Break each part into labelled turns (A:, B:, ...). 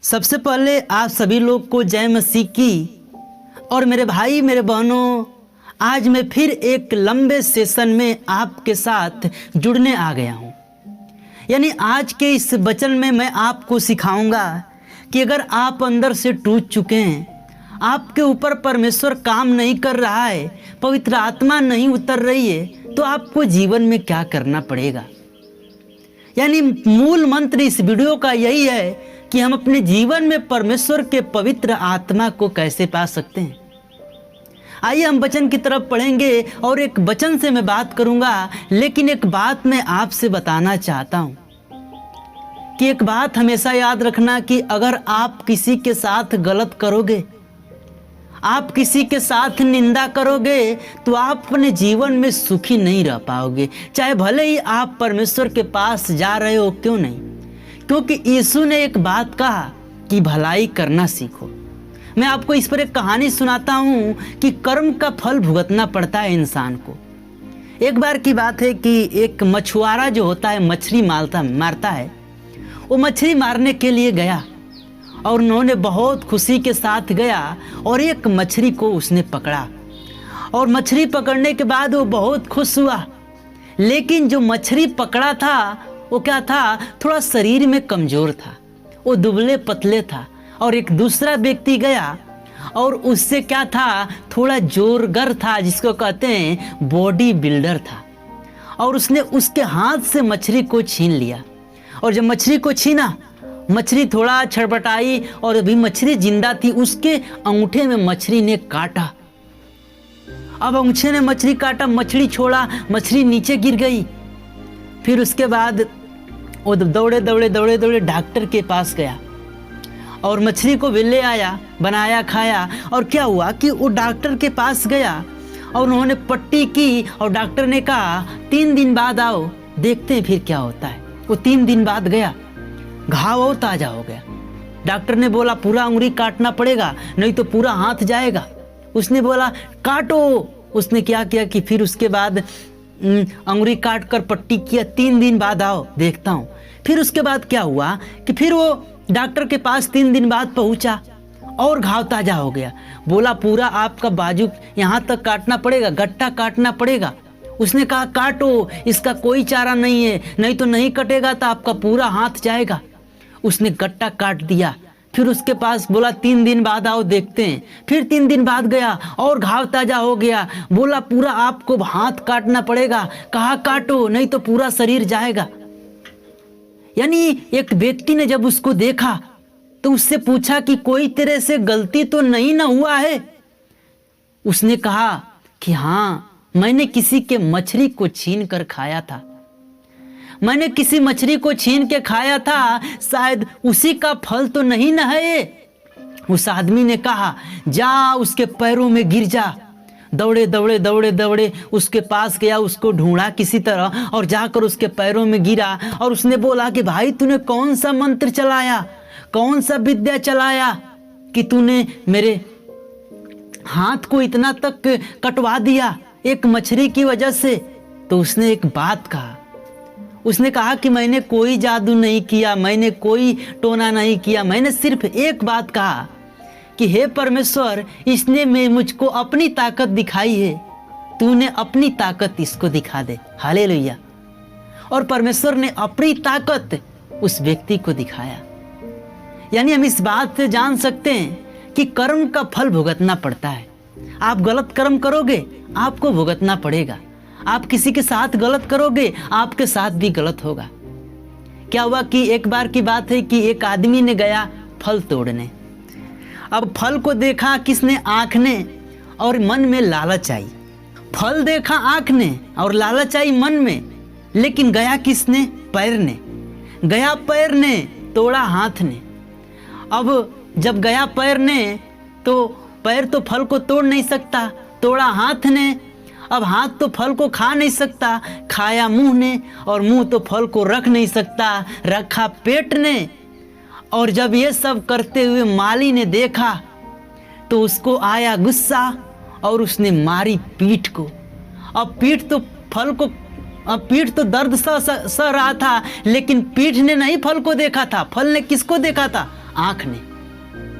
A: सबसे पहले आप सभी लोग को जय मसीह की। और मेरे भाई मेरे बहनों, आज मैं फिर एक लंबे सेशन में आपके साथ जुड़ने आ गया हूँ। यानी आज के इस वचन में मैं आपको सिखाऊंगा कि अगर आप अंदर से टूट चुके हैं, आपके ऊपर परमेश्वर काम नहीं कर रहा है, पवित्र आत्मा नहीं उतर रही है, तो आपको जीवन में क्या करना पड़ेगा। यानी मूल मंत्र इस वीडियो का यही है कि हम अपने जीवन में परमेश्वर के पवित्र आत्मा को कैसे पा सकते हैं। आइए हम वचन की तरफ पढ़ेंगे और एक वचन से मैं बात करूंगा, लेकिन एक बात मैं आपसे बताना चाहता हूं कि एक बात हमेशा याद रखना कि अगर आप किसी के साथ गलत करोगे, आप किसी के साथ निंदा करोगे, तो आप अपने जीवन में सुखी नहीं रह पाओगे, चाहे भले ही आप परमेश्वर के पास जा रहे हो क्यों नहीं। क्योंकि यीशु ने एक बात कहा कि भलाई करना सीखो। मैं आपको इस पर एक कहानी सुनाता हूँ कि कर्म का फल भुगतना पड़ता है इंसान को। एक बार की बात है कि एक मछुआरा जो होता है मछली मारता है, वो मछली मारने के लिए गया और उन्होंने बहुत खुशी के साथ गया और एक मछली को उसने पकड़ा। और मछली पकड़ने के बाद वो बहुत खुश हुआ, लेकिन जो मछली पकड़ा था वो क्या था, थोड़ा शरीर में कमज़ोर था, वो दुबले पतले था। और एक दूसरा व्यक्ति गया और उससे क्या था, थोड़ा जोरगर था, जिसको कहते हैं बॉडी बिल्डर था। और उसने उसके हाथ से मछली को छीन लिया। और जब मछली को छीना, मछली थोड़ा छटपटाई और अभी मछली जिंदा थी, उसके अंगूठे में मछली ने काटा। अब अंगूठे ने मछली काटा, मछली छोड़ा, मछली नीचे गिर गई। फिर उसके बाद वो दौड़े डॉक्टर के पास गया और मछली को भी ले आया, बनाया, खाया। और क्या हुआ कि वो डॉक्टर के पास गया और उन्होंने पट्टी की और डॉक्टर ने कहा 3 दिन बाद आओ, देखते हैं फिर क्या होता है। वो 3 दिन बाद गया, घाव और ताज़ा हो गया। डॉक्टर ने बोला पूरा उंगली काटना पड़ेगा, नहीं तो पूरा हाथ जाएगा। उसने बोला काटो। उसने क्या किया कि फिर उसके बाद अंगुली काट कर पट्टी किया, 3 दिन बाद आओ, देखता हूँ। फिर उसके बाद क्या हुआ कि फिर वो डॉक्टर के पास 3 दिन बाद पहुँचा और घाव ताज़ा हो गया। बोला पूरा आपका बाजू यहाँ तक काटना पड़ेगा, गट्टा काटना पड़ेगा। उसने कहा काटो, इसका कोई चारा नहीं है, नहीं तो नहीं कटेगा तो आपका पूरा हाथ जाएगा। उसने गट्टा काट दिया। फिर उसके पास बोला 3 दिन बाद आओ, देखते हैं। फिर 3 दिन बाद गया और घाव ताज़ा हो गया। बोला पूरा आपको हाथ काटना पड़ेगा। कहा काटो, नहीं तो पूरा शरीर जाएगा। यानी एक व्यक्ति ने जब उसको देखा तो उससे पूछा कि कोई तेरे से गलती तो नहीं ना हुआ है। उसने कहा कि हाँ, मैंने किसी के मछली को छीन कर खाया था, मैंने किसी मछली को छीन के खाया था, शायद उसी का फल तो नहीं न है। उस आदमी ने कहा जा उसके पैरों में गिर जा। दौड़े उसके पास गया, उसको ढूंढा किसी तरह और जाकर उसके पैरों में गिरा। और उसने बोला कि भाई तूने कौन सा मंत्र चलाया, कौन सा विद्या चलाया कि तूने मेरे हाथ को इतना तक कटवा दिया एक मछली की वजह से। तो उसने एक बात कहा, उसने कहा कि मैंने कोई जादू नहीं किया, मैंने कोई टोना नहीं किया, मैंने सिर्फ एक बात कहा कि हे परमेश्वर, इसने मैं मुझको अपनी ताकत दिखाई है, तूने अपनी ताकत इसको दिखा दे। हालेलुया। और परमेश्वर ने अपनी ताकत उस व्यक्ति को दिखाया। यानी हम इस बात से जान सकते हैं कि कर्म का फल भुगतना पड़ता है। आप गलत कर्म करोगे, आपको भुगतना पड़ेगा। आप किसी के साथ गलत करोगे, आपके साथ भी गलत होगा। क्या हुआ कि एक बार की बात है कि एक आदमी ने गया फल तोड़ने। अब फल को देखा किसने, आँख ने, और मन में लालच आई। फल देखा आँख ने और लालच आई मन में, लेकिन गया किसने, पैर ने। गया पैर ने, तोड़ा हाथ ने। अब जब गया पैर ने, तो पैर तो फल को तोड़ नहीं सकता, तोड़ा हाथ ने। अब हाथ तो फल को खा नहीं सकता, खाया मुंह ने, और मुंह तो फल को रख नहीं सकता, रखा पेट ने। और जब ये सब करते हुए माली ने देखा तो उसको आया गुस्सा और उसने मारी पीठ को। अब पीठ तो फल को अब पीठ तो दर्द सह रहा था, लेकिन पीठ ने नहीं फल को देखा था। फल ने किसको देखा था? आँख ने,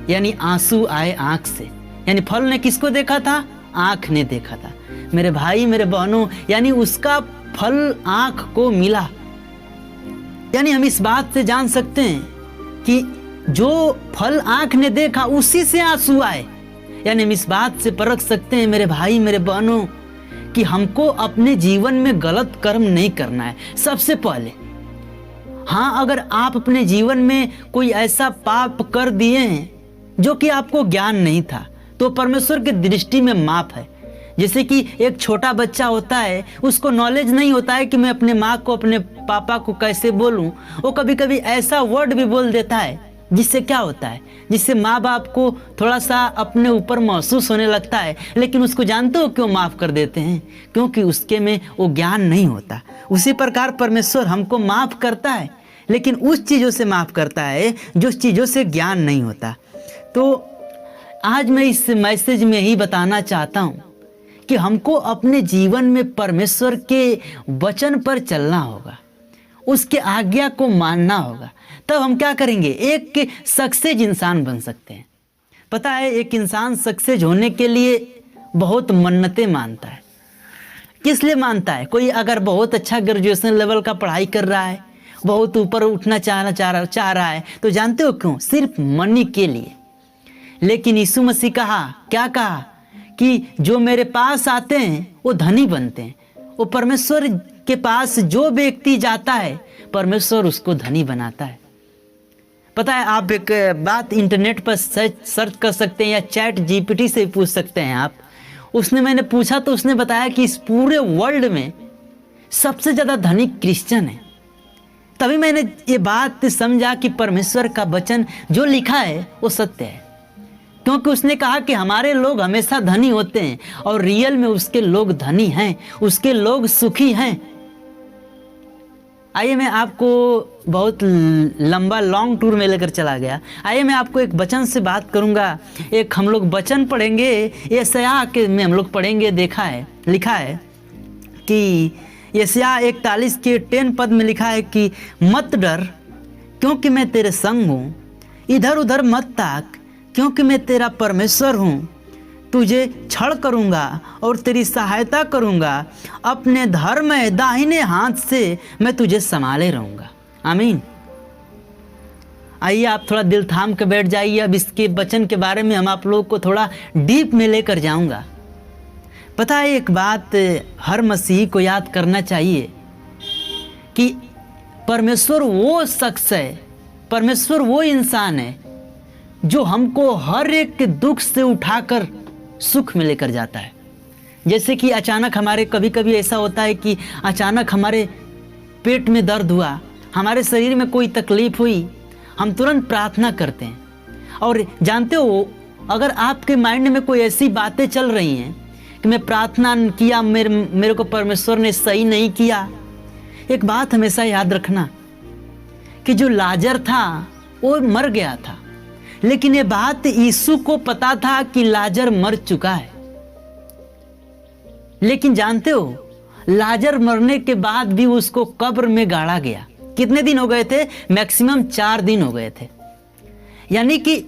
A: यानी आंसू आए आँख से। यानी फल ने किसको देखा था? आँख ने देखा था। मेरे भाई मेरे बहनों, यानी उसका फल आँख को मिला। यानी हम इस बात से जान सकते हैं कि जो फल आँख ने देखा उसी से आंसू आए। यानी हम इस बात से परख सकते हैं मेरे भाई मेरे बहनों कि हमको अपने जीवन में गलत कर्म नहीं करना है सबसे पहले। हाँ, अगर आप अपने जीवन में कोई ऐसा पाप कर दिए हैं जो कि आपको ज्ञान नहीं था, तो परमेश्वर की दृष्टि में माफ है। जैसे कि एक छोटा बच्चा होता है, उसको नॉलेज नहीं होता है कि मैं अपने माँ को अपने पापा को कैसे बोलूं। वो कभी कभी ऐसा वर्ड भी बोल देता है जिससे क्या होता है, जिससे माँ बाप को थोड़ा सा अपने ऊपर महसूस होने लगता है। लेकिन उसको जानते हो क्यों माफ़ कर देते हैं? क्योंकि उसके में वो ज्ञान नहीं होता। उसी प्रकार परमेश्वर हमको माफ़ करता है, लेकिन उस चीज़ों से माफ़ करता है जो चीज़ों से ज्ञान नहीं होता। तो आज मैं इस मैसेज में ही बताना चाहता हूँ कि हमको अपने जीवन में परमेश्वर के वचन पर चलना होगा, उसके आज्ञा को मानना होगा। तब हम क्या करेंगे? एक सक्सेस इंसान बन सकते हैं। पता है, एक इंसान सक्सेस होने के लिए बहुत मन्नतें मानता है। किस लिए मानता है? कोई अगर बहुत अच्छा ग्रेजुएशन लेवल का पढ़ाई कर रहा है, बहुत ऊपर उठना चाह रहा है, तो जानते हो क्यों? सिर्फ मनी के लिए। लेकिन यीशु मसीह क्या कहा कि जो मेरे पास आते हैं वो धनी बनते हैं। वो परमेश्वर के पास जो व्यक्ति जाता है, परमेश्वर उसको धनी बनाता है। पता है, आप एक बात इंटरनेट पर सर्च कर सकते हैं या चैट जीपीटी से पूछ सकते हैं आप। मैंने पूछा तो उसने बताया कि इस पूरे वर्ल्ड में सबसे ज़्यादा धनिक क्रिश्चियन है। तभी मैंने ये बात समझा कि परमेश्वर का वचन जो लिखा है वो सत्य है। क्योंकि उसने कहा कि हमारे लोग हमेशा धनी होते हैं और रियल में उसके लोग धनी हैं, उसके लोग सुखी हैं। आइए मैं आपको बहुत लंबा लॉन्ग टूर में लेकर चला गया। आइए मैं आपको एक वचन से बात करूंगा। एक हम लोग वचन पढ़ेंगे, यशायाह के में हम लोग पढ़ेंगे। लिखा है कि यशायाह 41 के 10 पद में लिखा है कि मत डर क्योंकि मैं तेरे संग हूँ, इधर उधर मत ताक क्योंकि मैं तेरा परमेश्वर हूँ। तुझे छड़ करूँगा और तेरी सहायता करूँगा, अपने धर्म में दाहिने हाथ से मैं तुझे संभाले रहूँगा। आमीन। आइए आप थोड़ा दिल थाम के बैठ जाइए। अब इसके वचन के बारे में हम आप लोगों को थोड़ा डीप में लेकर जाऊँगा। पता है, एक बात हर मसीही को याद करना चाहिए कि परमेश्वर वो शख्स है, परमेश्वर वो इंसान है जो हमको हर एक दुख से उठाकर सुख में लेकर जाता है। जैसे कि अचानक हमारे कभी कभी ऐसा होता है कि अचानक हमारे पेट में दर्द हुआ, हमारे शरीर में कोई तकलीफ हुई, हम तुरंत प्रार्थना करते हैं। और जानते हो, अगर आपके माइंड में कोई ऐसी बातें चल रही हैं कि मैं प्रार्थना किया, मेरे को परमेश्वर ने सही नहीं किया, एक बात हमेशा याद रखना कि जो लाजर था वो मर गया था, लेकिन ये बात यीशु को पता था कि लाजर मर चुका है। लेकिन जानते हो, लाजर मरने के बाद भी उसको कब्र में गाड़ा गया। कितने दिन हो गए थे? मैक्सिमम 4 दिन हो गए थे। यानी कि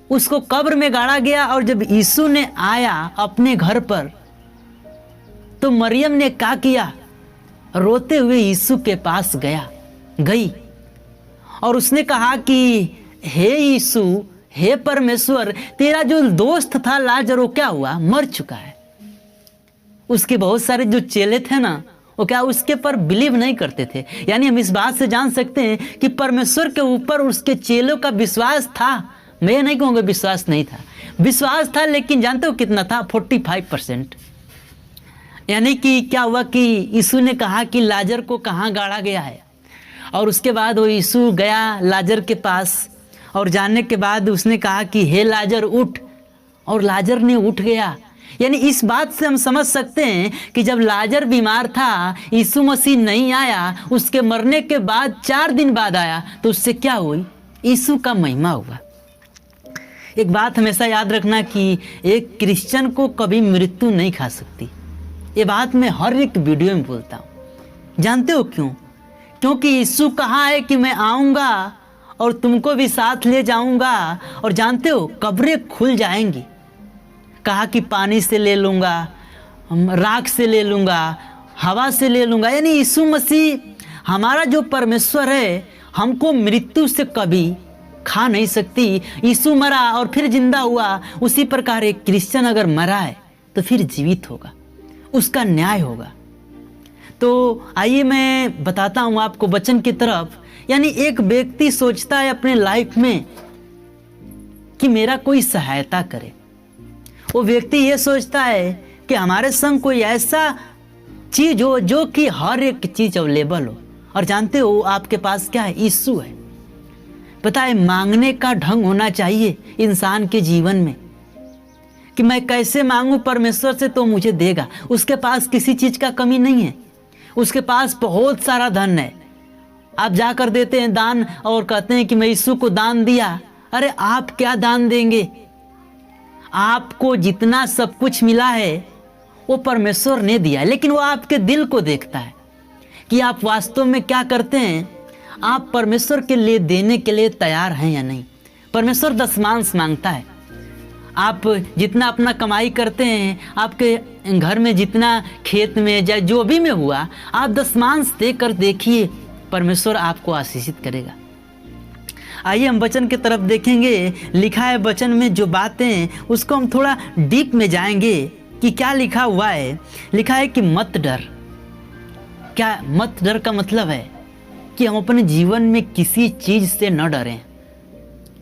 A: उसको कब्र में गाड़ा गया। और जब यीशु ने आया अपने घर पर, तो मरियम ने क्या किया? रोते हुए यीशु के पास गई और उसने कहा कि हे यीशु, हे परमेश्वर, तेरा जो दोस्त था लाजर, वो क्या हुआ? मर चुका है। उसके बहुत सारे जो चेले थे ना, वो क्या उसके पर बिलीव नहीं करते थे। यानी हम इस बात से जान सकते हैं कि परमेश्वर के ऊपर उसके चेलों का विश्वास था। मैं नहीं कहूँगा विश्वास नहीं था, विश्वास था। लेकिन जानते हो कितना था? 45%। यानी कि क्या हुआ कि यीशु ने कहा कि लाजर को कहाँ गाड़ा गया है, और उसके बाद वो यीशु गया लाजर के पास, और जानने के बाद उसने कहा कि हे लाजर उठ, और लाजर ने उठ गया। यानी इस बात से हम समझ सकते हैं कि जब लाजर बीमार था, यीशु मसीह नहीं आया, उसके मरने के बाद 4 दिन बाद आया, तो उससे क्या हुई? यीशु का महिमा हुआ। एक बात हमेशा याद रखना कि एक क्रिश्चियन को कभी मृत्यु नहीं खा सकती। ये बात मैं हर एक वीडियो में बोलता हूँ। जानते हो क्यों? क्योंकि यीशु कहा है कि मैं आऊँगा और तुमको भी साथ ले जाऊंगा। और जानते हो कब्रें खुल जाएंगी। कहा कि पानी से ले लूँगा, राख से ले लूँगा, हवा से ले लूँगा। यानी यीशु मसीह हमारा जो परमेश्वर है हमको मृत्यु से कभी खा नहीं सकती। यीशु मरा और फिर जिंदा हुआ, उसी प्रकार एक क्रिश्चियन अगर मरा है तो फिर जीवित होगा, उसका न्याय होगा। तो आइए मैं बताता हूँ आपको वचन की तरफ। यानी एक व्यक्ति सोचता है अपने लाइफ में कि मेरा कोई सहायता करे। वो व्यक्ति ये सोचता है कि हमारे संग कोई ऐसा चीज हो जो कि हर एक चीज अवेलेबल हो। और जानते हो आपके पास क्या है? यीशु है। पता है मांगने का ढंग होना चाहिए इंसान के जीवन में कि मैं कैसे मांगू परमेश्वर से तो मुझे देगा। उसके पास किसी चीज का कमी नहीं है, उसके पास बहुत सारा धन है। आप जाकर देते हैं दान और कहते हैं कि मैं यीशु को दान दिया। अरे आप क्या दान देंगे? आपको जितना सब कुछ मिला है वो परमेश्वर ने दिया है, लेकिन वो आपके दिल को देखता है कि आप वास्तव में क्या करते हैं। आप परमेश्वर के लिए देने के लिए तैयार हैं या नहीं। परमेश्वर दशमांश मांगता है। आप जितना अपना कमाई करते हैं, आपके घर में जितना खेत में या जो भी में हुआ, आप दशमांश देकर देखिए, परमेश्वर आपको आशीषित करेगा। आइए हम वचन की तरफ देखेंगे। लिखा है वचन में जो बातें, उसको हम थोड़ा डीप में जाएंगे कि क्या लिखा हुआ है। लिखा है कि मत डर। क्या मत डर का मतलब है कि हम अपने जीवन में किसी चीज़ से न डरें।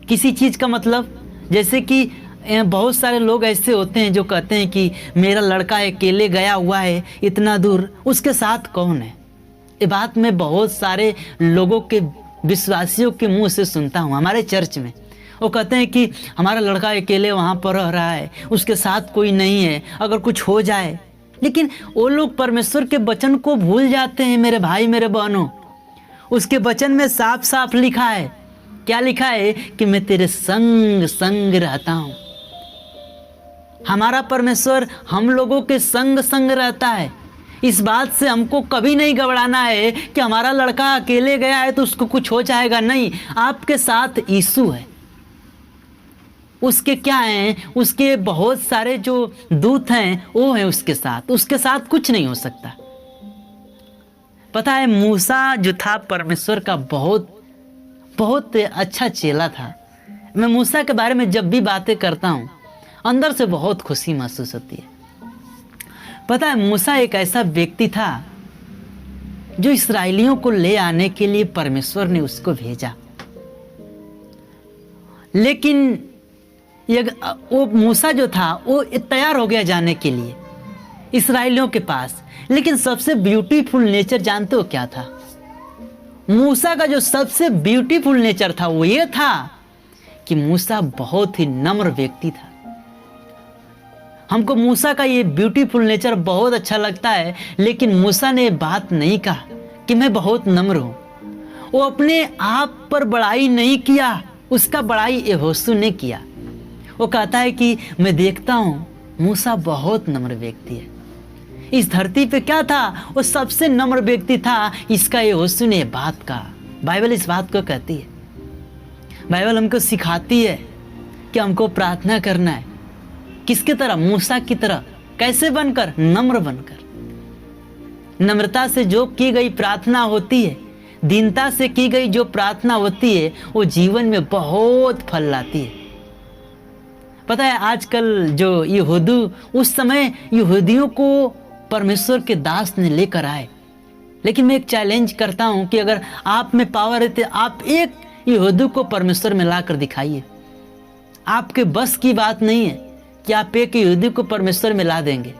A: किसी चीज़ का मतलब जैसे कि बहुत सारे लोग ऐसे होते हैं जो कहते हैं कि मेरा लड़का अकेले गया हुआ है इतना दूर, उसके साथ कौन है। ये बात मैं बहुत सारे लोगों के, विश्वासियों के मुंह से सुनता हूँ। हमारे चर्च में वो कहते हैं कि हमारा लड़का अकेले वहाँ पर रह रहा है, उसके साथ कोई नहीं है, अगर कुछ हो जाए। लेकिन वो लोग परमेश्वर के वचन को भूल जाते हैं। मेरे भाई मेरे बहनों, उसके वचन में साफ साफ लिखा है। क्या लिखा है? कि मैं तेरे संग संग रहता हूँ। हमारा परमेश्वर हम लोगों के संग संग रहता है। इस बात से हमको कभी नहीं घबराना है कि हमारा लड़का अकेले गया है तो उसको कुछ हो जाएगा। नहीं, आपके साथ यीशु है। उसके क्या हैं? उसके बहुत सारे जो दूत हैं वो हैं उसके साथ कुछ नहीं हो सकता। पता है मूसा जो था परमेश्वर का बहुत बहुत अच्छा चेला था। मैं मूसा के बारे में जब भी बातें करता हूँ अंदर से बहुत खुशी महसूस होती है। पता है मूसा एक ऐसा व्यक्ति था जो इस्राएलियों को ले आने के लिए परमेश्वर ने उसको भेजा। लेकिन वो मूसा जो था वो तैयार हो गया जाने के लिए इस्राएलियों के पास। लेकिन सबसे ब्यूटीफुल नेचर जानते हो क्या था? मूसा का जो सबसे ब्यूटीफुल नेचर था वो ये था कि मूसा बहुत ही नम्र व्यक्ति था। हमको मूसा का ये ब्यूटीफुल नेचर बहुत अच्छा लगता है, लेकिन मूसा ने बात नहीं कहा कि मैं बहुत नम्र हूं। वो अपने आप पर बड़ाई नहीं किया, उसका बड़ाई यहोशू ने किया। वो कहता है कि मैं देखता हूं मूसा बहुत नम्र व्यक्ति है। इस धरती पे क्या था? वो सबसे नम्र व्यक्ति था। इसका यहोशू ने बात कहा। बाइबल इस बात को कहती है। बाइबल हमको सिखाती है कि हमको प्रार्थना करना है किसकी तरह? मूसा की तरह। कैसे बनकर? नम्र बनकर। नम्रता से जो की गई प्रार्थना होती है, दीनता से की गई जो प्रार्थना होती है, वो जीवन में बहुत फल लाती है। पता है आजकल जो यहूदी, उस समय यहूदियों को परमेश्वर के दास ने लेकर आए। लेकिन मैं एक चैलेंज करता हूं कि अगर आप में पावर है तो आप एक यहूदी को परमेश्वर में लाकर दिखाइए। आपके बस की बात नहीं है कि आप एक यहूदी को परमेश्वर में ला देंगे।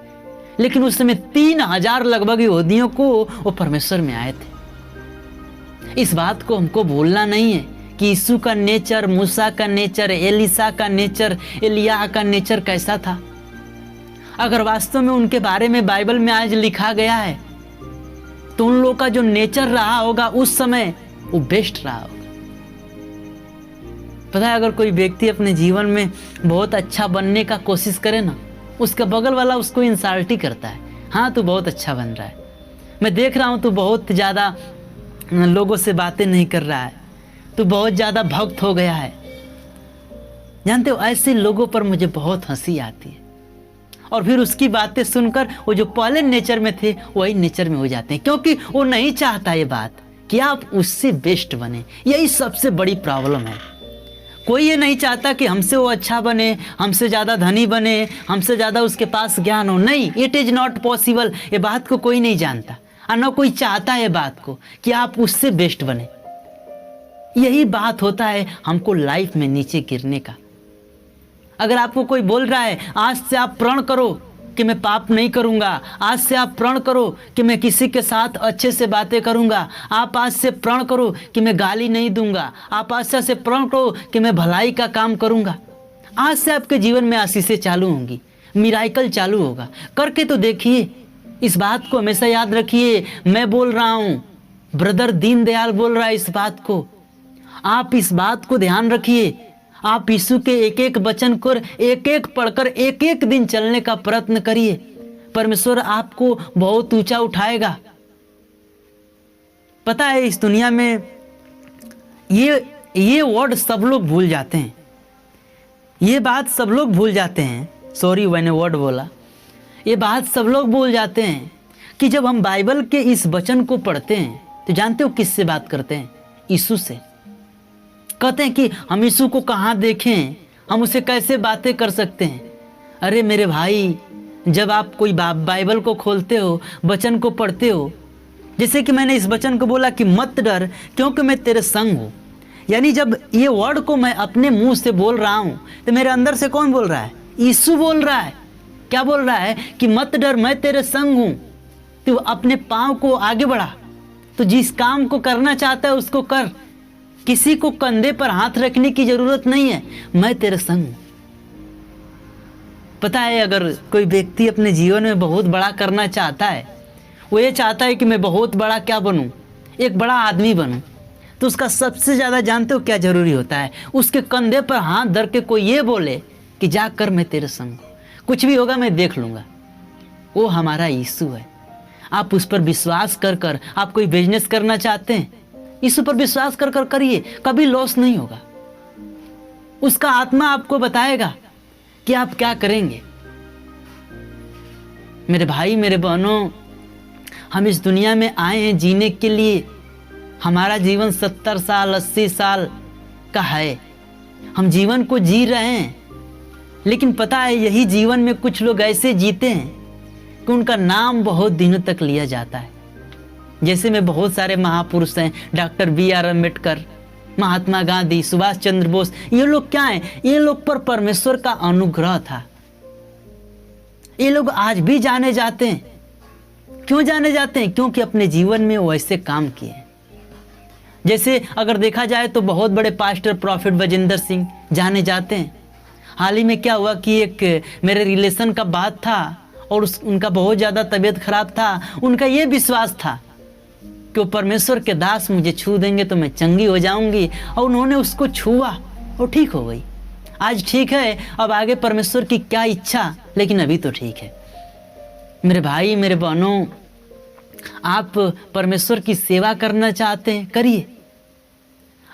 A: लेकिन उस समय 3000 लगभग यहूदियों को वो परमेश्वर में आए थे। इस बात को हमको भूलना नहीं है कि यीशु का नेचर, मूसा का नेचर, एलिसा का नेचर, एलिया का नेचर कैसा था। अगर वास्तव में उनके बारे में बाइबल में आज लिखा गया है तो उन लोगों का जो नेचर रहा होगा उस समय वो बेस्ट रहा होगा। पता है अगर कोई व्यक्ति अपने जीवन में बहुत अच्छा बनने का कोशिश करे ना, उसका बगल वाला उसको इंसल्ट ही करता है। हाँ तू बहुत अच्छा बन रहा है, मैं देख रहा हूँ तू बहुत ज़्यादा लोगों से बातें नहीं कर रहा है, तू बहुत ज़्यादा भक्त हो गया है। जानते हो, ऐसे लोगों पर मुझे बहुत हंसी आती है और फिर उसकी बातें सुनकर वो जो पहले नेचर में थे वही नेचर में हो जाते हैं, क्योंकि वो नहीं चाहता ये बात कि आप उससे बेस्ट बने। यही सबसे बड़ी प्रॉब्लम है। कोई ये नहीं चाहता कि हमसे वो अच्छा बने, हमसे ज़्यादा धनी बने, हमसे ज़्यादा उसके पास ज्ञान हो। नहीं, इट इज़ नॉट पॉसिबल। ये बात को कोई नहीं जानता और न कोई चाहता है बात को कि आप उससे बेस्ट बने। यही बात होता है हमको लाइफ में नीचे गिरने का। अगर आपको कोई बोल रहा है आज से आप प्रण करो कि मैं पाप नहीं करूंगा, आज से आप प्रण करो कि मैं किसी के साथ अच्छे से बातें करूंगा, आप आज से प्रण करो कि मैं गाली नहीं दूंगा, आप आज से प्रण करो कि मैं भलाई का काम करूंगा, आज से आपके जीवन में आशीषें चालू होंगी, मिराइकल चालू होगा। करके तो देखिए। इस बात को हमेशा याद रखिए। मैं बोल रहा हूँ, ब्रदर दीनदयाल बोल रहा है इस बात को। आप इस बात को ध्यान रखिए। आप यीशु के एक एक वचन को एक एक पढ़कर एक एक दिन चलने का प्रयत्न करिए। परमेश्वर आपको बहुत ऊंचा उठाएगा। पता है, इस दुनिया में ये वर्ड सब लोग भूल जाते हैं, ये बात सब लोग भूल जाते हैं। सॉरी मैंने वर्ड बोला। ये बात सब लोग भूल जाते हैं कि जब हम बाइबल के इस वचन को पढ़ते हैं तो जानते हो किससे बात करते हैं? यीशु से। कहते हैं कि हम यीशु को कहाँ देखें, हम उसे कैसे बातें कर सकते हैं। अरे मेरे भाई, जब आप कोई बाइबल को खोलते हो, वचन को पढ़ते हो, जैसे कि मैंने इस वचन को बोला कि मत डर क्योंकि मैं तेरे संग हूँ, यानी जब ये वर्ड को मैं अपने मुंह से बोल रहा हूँ तो मेरे अंदर से कौन बोल रहा है? यीशु बोल रहा है। क्या बोल रहा है? कि मत डर, मैं तेरे संग हूँ। तो अपने पाँव को आगे बढ़ा, तो जिस काम को करना चाहता है उसको कर। किसी को कंधे पर हाथ रखने की जरूरत नहीं है। मैं तेरे संग हूं। पता है, अगर कोई व्यक्ति अपने जीवन में बहुत बड़ा करना चाहता है, वो ये चाहता है कि मैं बहुत बड़ा क्या बनूं, एक बड़ा आदमी बनूं, तो उसका सबसे ज़्यादा जानते हो क्या जरूरी होता है? उसके कंधे पर हाथ धर के कोई ये बोले कि जा कर, मैं तेरे संग हूं, कुछ भी होगा मैं देख लूँगा। वो हमारा यीशु है। आप उस पर विश्वास कर कर आप कोई बिजनेस करना चाहते हैं, यीशु पर विश्वास कर कर करिए, कभी लॉस नहीं होगा। उसका आत्मा आपको बताएगा कि आप क्या करेंगे। मेरे भाई मेरे बहनों, हम इस दुनिया में आए हैं जीने के लिए। हमारा जीवन 70 साल 80 साल का है। हम जीवन को जी रहे हैं, लेकिन पता है यही जीवन में कुछ लोग ऐसे जीते हैं कि उनका नाम बहुत दिनों तक लिया जाता है। जैसे में बहुत सारे महापुरुष हैं, डॉक्टर BR अम्बेडकर, महात्मा गांधी, सुभाष चंद्र बोस। ये लोग क्या हैं? ये लोग पर परमेश्वर का अनुग्रह था। ये लोग आज भी जाने जाते हैं। क्यों जाने जाते हैं? क्योंकि अपने जीवन में वो ऐसे काम किए। जैसे अगर देखा जाए तो बहुत बड़े पास्टर प्रॉफिट बजिंदर सिंह जाने जाते हैं। हाल ही में क्या हुआ कि एक मेरे रिलेशन का बात था और उनका बहुत ज़्यादा तबीयत खराब था। उनका ये विश्वास था कि वो परमेश्वर के दास मुझे छू देंगे तो मैं चंगी हो जाऊंगी, और उन्होंने उसको छुआ और ठीक हो गई। आज ठीक है, अब आगे परमेश्वर की क्या इच्छा, लेकिन अभी तो ठीक है। मेरे भाई मेरे बहनों, आप परमेश्वर की सेवा करना चाहते हैं, करिए।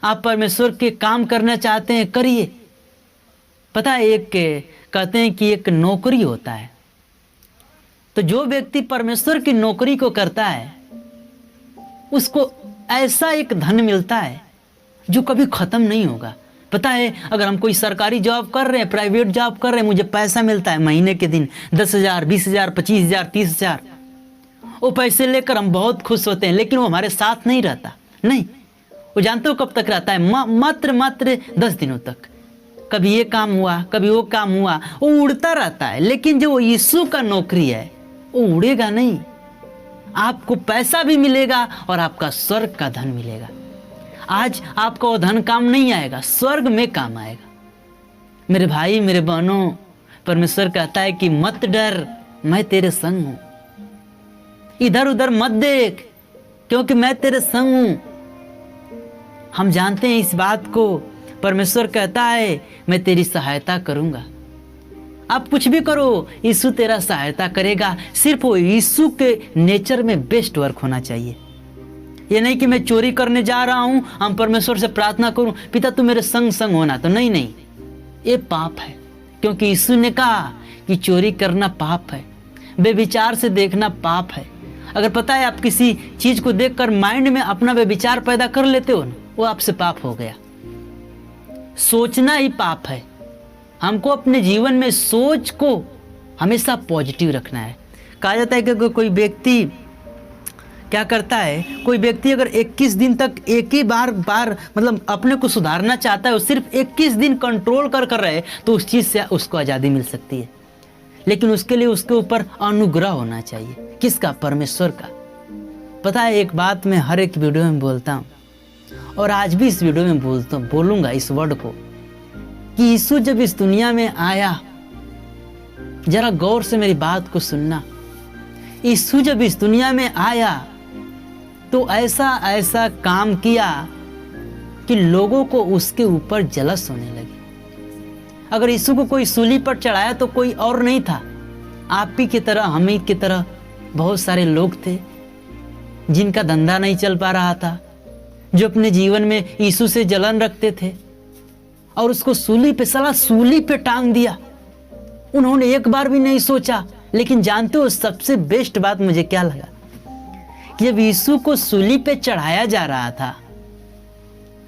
A: आप परमेश्वर के काम करना चाहते हैं, करिए। पता है, एक कहते हैं कि एक नौकरी होता है, तो जो व्यक्ति परमेश्वर की नौकरी को करता है उसको ऐसा एक धन मिलता है जो कभी खत्म नहीं होगा। पता है, अगर हम कोई सरकारी जॉब कर रहे हैं, प्राइवेट जॉब कर रहे हैं, मुझे पैसा मिलता है महीने के दिन 10,000 20,000 25,000 30,000, वो पैसे लेकर हम बहुत खुश होते हैं, लेकिन वो हमारे साथ नहीं रहता। नहीं, वो जानते हो कब तक रहता है? मात्र 10 दिनों तक। कभी ये काम हुआ, कभी वो काम हुआ, वो उड़ता रहता है। लेकिन जो यीशु का नौकरी है वो उड़ेगा नहीं। आपको पैसा भी मिलेगा और आपका स्वर्ग का धन मिलेगा। आज आपका वो धन काम नहीं आएगा, स्वर्ग में काम आएगा। मेरे भाई मेरे बहनों, परमेश्वर कहता है कि मत डर, मैं तेरे संग हूं। इधर उधर मत देख, क्योंकि मैं तेरे संग हूं। हम जानते हैं इस बात को। परमेश्वर कहता है मैं तेरी सहायता करूंगा। आप कुछ भी करो, यीशु तेरा सहायता करेगा। सिर्फ वो यीशु के नेचर में बेस्ट वर्क होना चाहिए। ये नहीं कि मैं चोरी करने जा रहा हूँ, हम परमेश्वर से प्रार्थना करूँ पिता तू मेरे संग संग होना, तो नहीं नहीं, ये पाप है। क्योंकि यीशु ने कहा कि चोरी करना पाप है, बेविचार से देखना पाप है। अगर पता है आप किसी चीज को देखकर माइंड में अपना बेविचार पैदा कर लेते हो ना, वो आपसे पाप हो गया। सोचना ही पाप है। हमको अपने जीवन में सोच को हमेशा पॉजिटिव रखना है। कहा जाता है कि कोई व्यक्ति क्या करता है, कोई व्यक्ति अगर 21 दिन तक एक ही बार मतलब अपने को सुधारना चाहता है, वो सिर्फ 21 दिन कंट्रोल कर रहे, तो उस चीज़ से उसको आज़ादी मिल सकती है। लेकिन उसके लिए उसके ऊपर अनुग्रह होना चाहिए। किसका? परमेश्वर का। पता है एक बात मैं हर एक वीडियो में बोलता हूँ, और आज भी इस वीडियो में बोलूँगा इस वर्ड को, कि यीशु जब इस दुनिया में आया, जरा गौर से मेरी बात को सुनना। यीशु जब इस दुनिया में आया तो ऐसा काम किया कि लोगों को उसके ऊपर जलस होने लगी। अगर यीशु को कोई सूली पर चढ़ाया तो कोई और नहीं था, आप ही की तरह, हम ही की तरह बहुत सारे लोग थे जिनका धंधा नहीं चल पा रहा था, जो अपने जीवन में यीशु से जलन रखते थे, और उसको सूली पे टांग दिया। उन्होंने एक बार भी नहीं सोचा। लेकिन जानते हो सबसे बेस्ट बात मुझे क्या लगा, कि जब यीशु को सूली पे चढ़ाया जा रहा था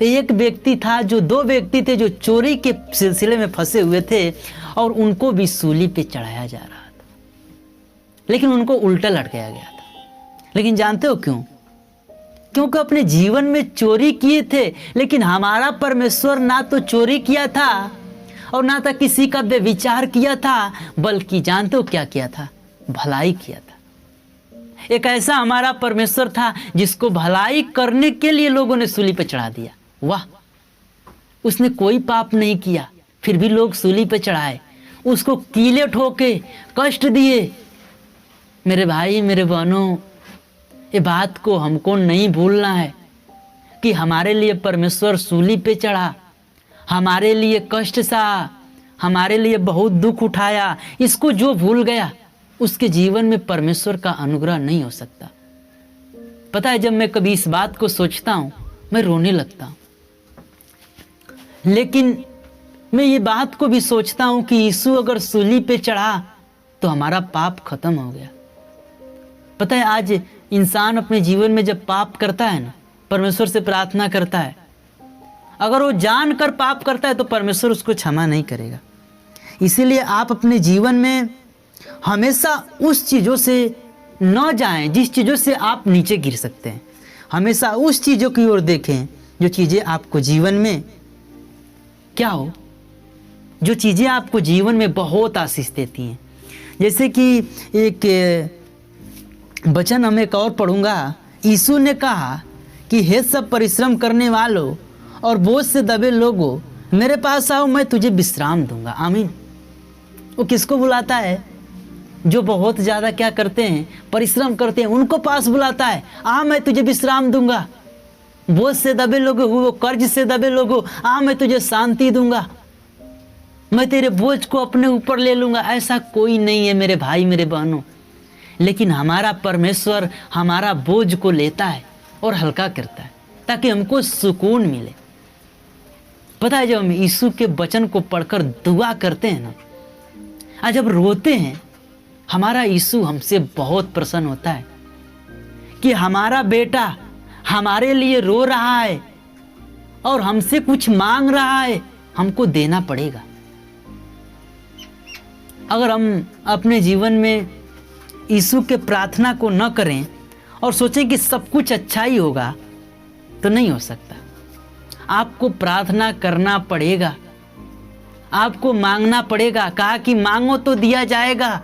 A: तो एक व्यक्ति था, जो 2 व्यक्ति थे जो चोरी के सिलसिले में फंसे हुए थे, और उनको भी सूली पे चढ़ाया जा रहा था, लेकिन उनको उल्टा लटकाया गया था। लेकिन जानते हो क्यों? क्योंकि अपने जीवन में चोरी किए थे। लेकिन हमारा परमेश्वर ना तो चोरी किया था और ना था किसी का बेविचार किया था, बल्कि जानते हो क्या किया था? भलाई किया था। एक ऐसा हमारा परमेश्वर था जिसको भलाई करने के लिए लोगों ने सूली पे चढ़ा दिया। वाह, उसने कोई पाप नहीं किया, फिर भी लोग सूली पे चढ़ाए, उसको कीले ठोके, कष्ट दिए। मेरे भाई मेरे बहनों, ये बात को हमको नहीं भूलना है कि हमारे लिए परमेश्वर सूली पे चढ़ा, हमारे लिए कष्ट सहा, हमारे लिए बहुत दुख उठाया। इसको जो भूल गया उसके जीवन में परमेश्वर का अनुग्रह नहीं हो सकता। पता है, जब मैं कभी इस बात को सोचता हूँ मैं रोने लगता हूँ। लेकिन मैं ये बात को भी सोचता हूँ कि यीशु अगर सूली पे चढ़ा तो हमारा पाप खत्म हो गया। पता है, आज इंसान अपने जीवन में जब पाप करता है ना, परमेश्वर से प्रार्थना करता है, अगर वो जानकर पाप करता है तो परमेश्वर उसको क्षमा नहीं करेगा। इसीलिए आप अपने जीवन में हमेशा उस चीज़ों से न जाएं जिस चीज़ों से आप नीचे गिर सकते हैं। हमेशा उस चीज़ों की ओर देखें जो चीज़ें आपको जीवन में क्या हो, जो चीज़ें आपको जीवन में बहुत आशीष देती हैं। जैसे कि एक वचन हम एक और पढ़ूंगा। यीशु ने कहा कि हे सब परिश्रम करने वालों और बोझ से दबे लोगों, मेरे पास आओ, मैं तुझे विश्राम दूंगा। आमीन। वो किसको बुलाता है? जो बहुत ज़्यादा क्या करते हैं, परिश्रम करते हैं, उनको पास बुलाता है। आ, मैं तुझे विश्राम दूंगा। बोझ से दबे लोगों, वो कर्ज से दबे लोगों, आ, मैं तुझे शांति दूंगा, मैं तेरे बोझ को अपने ऊपर ले लूंगा। ऐसा कोई नहीं है मेरे भाई मेरे बहनों, लेकिन हमारा परमेश्वर हमारा बोझ को लेता है और हल्का करता है ताकि हमको सुकून मिले। पता है, जब हम यीशु के वचन को पढ़कर दुआ करते हैं ना, आज जब रोते हैं, हमारा यीशु हमसे बहुत प्रसन्न होता है कि हमारा बेटा हमारे लिए रो रहा है और हमसे कुछ मांग रहा है, हमको देना पड़ेगा। अगर हम अपने जीवन में यीशु के प्रार्थना को न करें और सोचें कि सब कुछ अच्छा ही होगा, तो नहीं हो सकता। आपको प्रार्थना करना पड़ेगा, आपको मांगना पड़ेगा। कहा कि मांगो तो दिया जाएगा,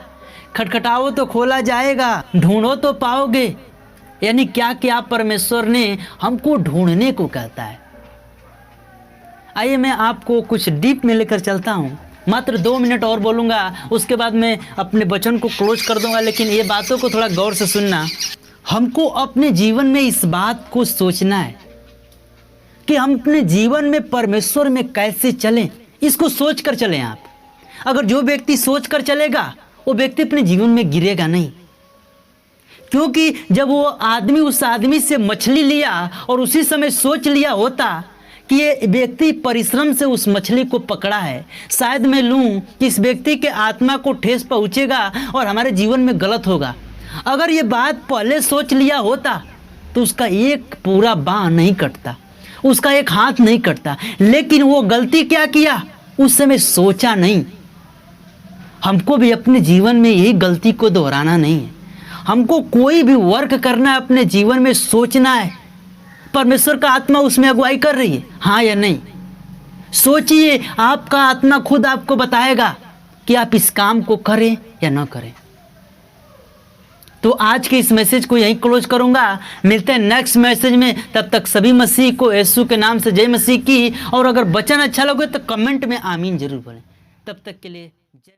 A: खटखटाओ तो खोला जाएगा, ढूंढो तो पाओगे। यानी क्या क्या परमेश्वर ने हमको ढूंढने को कहता है। आइए मैं आपको कुछ डीप में लेकर चलता हूँ। मात्र 2 मिनट और बोलूँगा, उसके बाद मैं अपने वचन को क्लोज कर दूंगा। लेकिन ये बातों को थोड़ा गौर से सुनना। हमको अपने जीवन में इस बात को सोचना है कि हम अपने जीवन में परमेश्वर में कैसे चलें। इसको सोच कर चलें आप। अगर जो व्यक्ति सोच कर चलेगा वो व्यक्ति अपने जीवन में गिरेगा नहीं, क्योंकि जब वो आदमी उस आदमी से मछली लिया और उसी समय सोच लिया होता कि ये व्यक्ति परिश्रम से उस मछली को पकड़ा है, शायद मैं लूं कि इस व्यक्ति के आत्मा को ठेस पहुंचेगा और हमारे जीवन में गलत होगा। अगर ये बात पहले सोच लिया होता तो उसका एक पूरा बाँह नहीं कटता, उसका एक हाथ नहीं कटता। लेकिन वो गलती क्या किया, उस समय सोचा नहीं। हमको भी अपने जीवन में यही गलती को दोहराना नहीं है। हमको कोई भी वर्क करना है अपने जीवन में, सोचना है परमेश्वर का आत्मा उसमें अगुवाई कर रही है, हाँ या नहीं। सोचिए, आपका आत्मा खुद आपको बताएगा कि आप इस काम को करें या ना करें। तो आज के इस मैसेज को यहीं क्लोज करूंगा। मिलते हैं नेक्स्ट मैसेज में। तब तक सभी मसीह को यीशु के नाम से जय मसीह की। और अगर वचन अच्छा लगे तो कमेंट में आमीन जरूर बोलें। तब तक के लिए जय।